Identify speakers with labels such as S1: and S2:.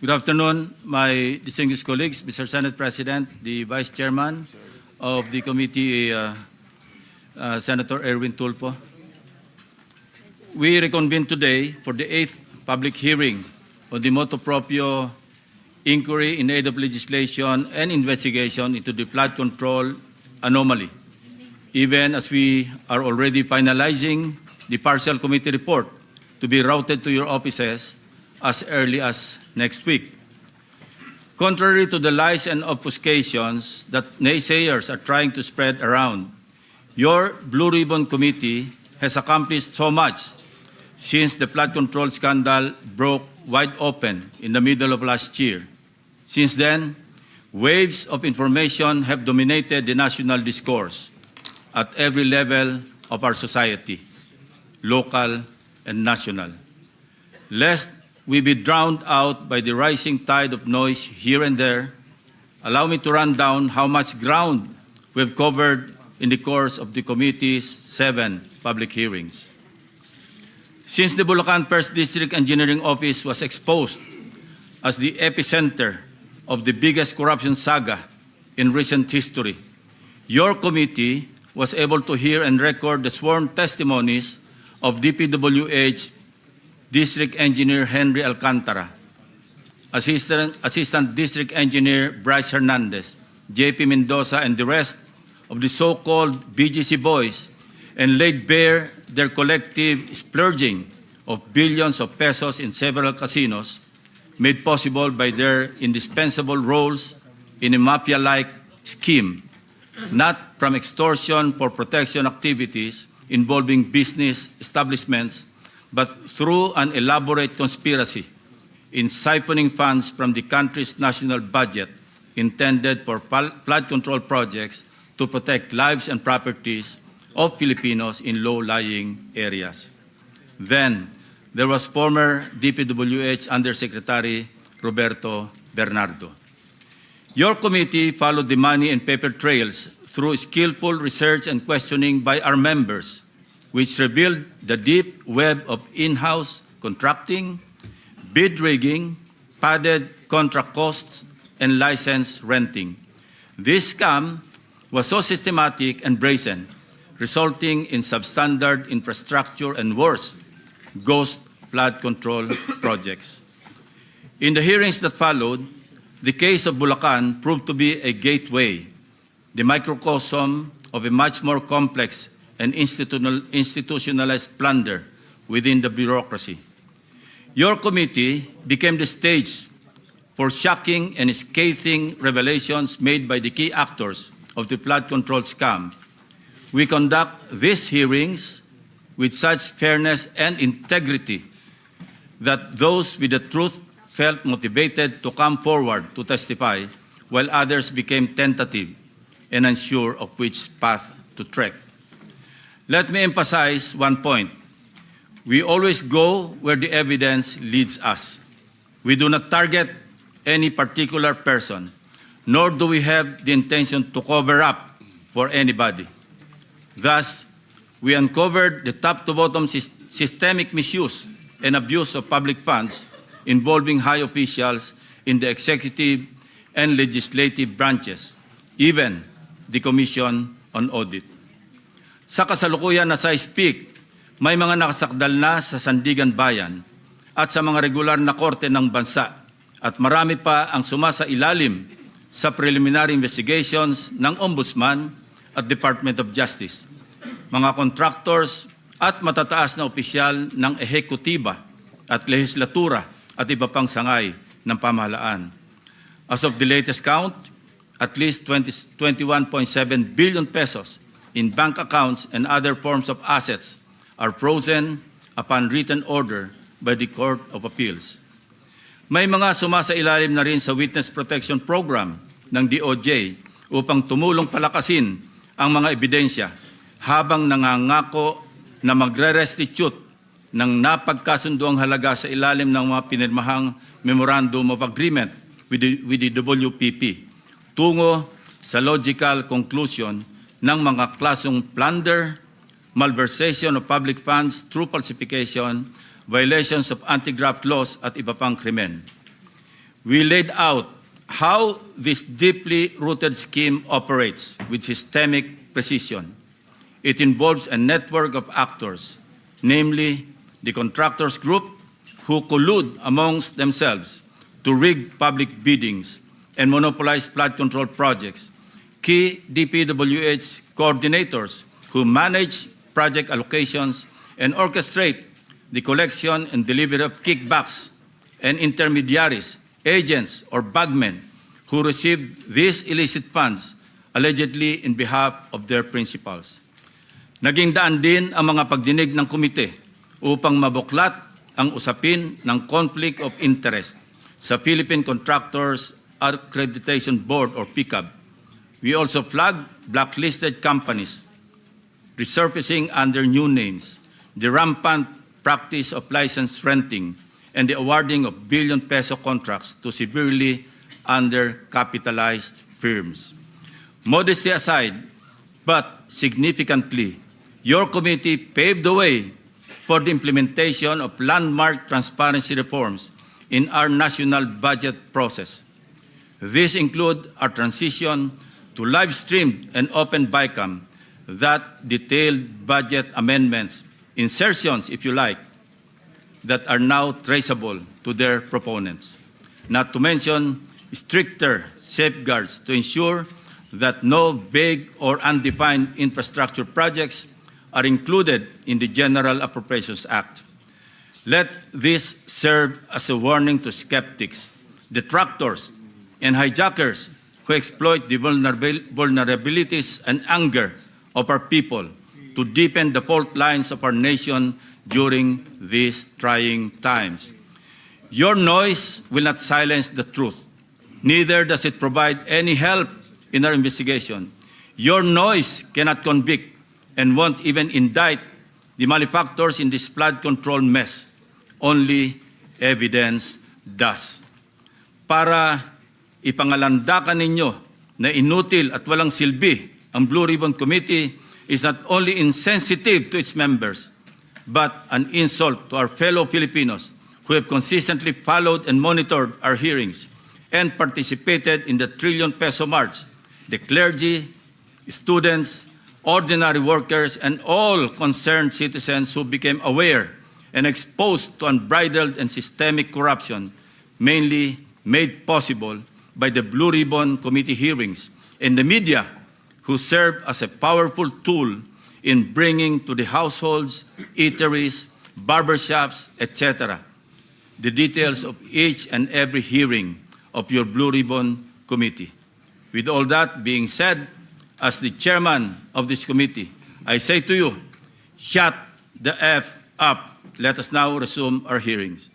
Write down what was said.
S1: Good afternoon, my distinguished colleagues, Mr. Senate President, the Vice Chairman of the committee, Senator Erwin Tulfo. We reconvene today for the 8th public hearing on the motu proprio inquiry in aid of legislation and investigation into the flood control anomaly, even as we are already finalizing the partial committee report to be routed to your offices as early as next week. Contrary to the lies and obfuscations that naysayers are trying to spread around, your Blue Ribbon Committee has accomplished so much since the flood control scandal broke wide open in the middle of last year. Since then, waves of information have dominated the national discourse at every level of our society, local and national. Lest we be drowned out by the rising tide of noise here and there, allow me to run down how much ground we've covered in the course of the committee's 7 public hearings. Since the Bulacan 1st District Engineering Office was exposed as the epicenter of the biggest corruption saga in recent history, your committee was able to hear and record the sworn testimonies of DPWH District Engineer Henry Alcantara, Assistant District Engineer Bryce Hernandez, JP Mendoza, and the rest of the so-called BGC boys, and laid bare their collective splurging of billions of pesos in several casinos, made possible by their indispensable roles in a mafia-like scheme, not from extortion for protection activities involving business establishments, but through an elaborate conspiracy in siphoning funds from the country's national budget intended for flood control projects to protect lives and properties of Filipinos in low-lying areas. Then, there was former DPWH Undersecretary Roberto Bernardo. Your committee followed the money and paper trails through skillful research and questioning by our members, which revealed the deep web of in-house contracting, bid rigging, padded contract costs, and license renting. This scam was so systematic and brazen, resulting in substandard infrastructure and worse, ghost flood control projects. In the hearings that followed, the case of Bulacan proved to be a gateway, the microcosm of a much more complex and institutionalized plunder within the bureaucracy. Your committee became the stage for shocking and scathing revelations made by the key actors of the flood control scam. We conduct these hearings with such fairness and integrity that those with the truth felt motivated to come forward to testify, while others became tentative and unsure of which path to trek. Let me emphasize one point. We always go where the evidence leads us. We do not target any particular person, nor do we have the intention to cover up for anybody. Thus, we uncovered the top-to-bottom systemic misuse and abuse of public funds involving high officials in the executive and legislative branches, even the Commission on Audit. Sa kasalukuyan as I speak, may mga nakasakdal na sa Sandigan Bayan at sa mga regular na korte ng bansa, at marami pa ang sumasailalim sa preliminary investigations ng Ombudsman at Department of Justice, mga contractors at matataas na opisyal ng ehekutiba at lehislatura at iba pang sangay ng pamahalaan. As of the latest count, at least 21.7 billion pesos in bank accounts and other forms of assets are frozen upon written order by the Court of Appeals. May mga sumasailalim na rin sa Witness Protection Program ng DOJ upang tumulong palakasin ang mga ebidensya habang nangangako na magre-restitute ng napagkasunduang halaga sa ilalim ng mga pinirmahang Memorandum of Agreement with the WPP tungo sa logical conclusion ng mga klasong plunder, malversation of public funds through falsification, violations of anti-graft laws at iba pang krimen. We laid out how this deeply rooted scheme operates with systemic precision. It involves a network of actors, namely the contractors group, who collude amongst themselves to rig public biddings and monopolize flood control projects, key DPWH coordinators who manage project allocations and orchestrate the collection and delivery of kickbacks, and intermediaries, agents, or bagmen who receive these illicit funds allegedly in behalf of their principals. Naging daan din ang mga pagdinig ng komite upang mabuklat ang usapin ng conflict of interest sa Philippine Contractors Accreditation Board or PCAB. We also flagged blacklisted companies resurfacing under new names, the rampant practice of license renting, and the awarding of billion-peso contracts to severely undercapitalized firms. Modesty aside, but significantly, your committee paved the way for the implementation of landmark transparency reforms in our national budget process. These include our transition to live-streamed and open BICAM that detailed budget amendments, insertions, if you like, that are now traceable to their proponents. Not to mention stricter safeguards to ensure that no vague or undefined infrastructure projects are included in the General Appropriations Act. Let this serve as a warning to skeptics, detractors, and hijackers who exploit the vulnerabilities and anger of our people to deepen the fault lines of our nation during these trying times. Your noise will not silence the truth. Neither does it provide any help in our investigation. Your noise cannot convict and won't even indict the malefactors in this flood control mess. Only evidence does. Para ipangalandakan ninyo na inutil at walang silbi ang Blue Ribbon Committee is not only insensitive to its members, but an insult to our fellow Filipinos who have consistently followed and monitored our hearings and participated in the trillion-peso march, the clergy, students, ordinary workers, and all concerned citizens who became aware and exposed to unbridled and systemic corruption, mainly made possible by the Blue Ribbon Committee hearings, and the media, who serve as a powerful tool in bringing to the households, eateries, barbershops, etc., the details of each and every hearing of your Blue Ribbon Committee. With all that being said, as the chairman of this committee, I say to you, shut the F up. Let us now resume our hearings.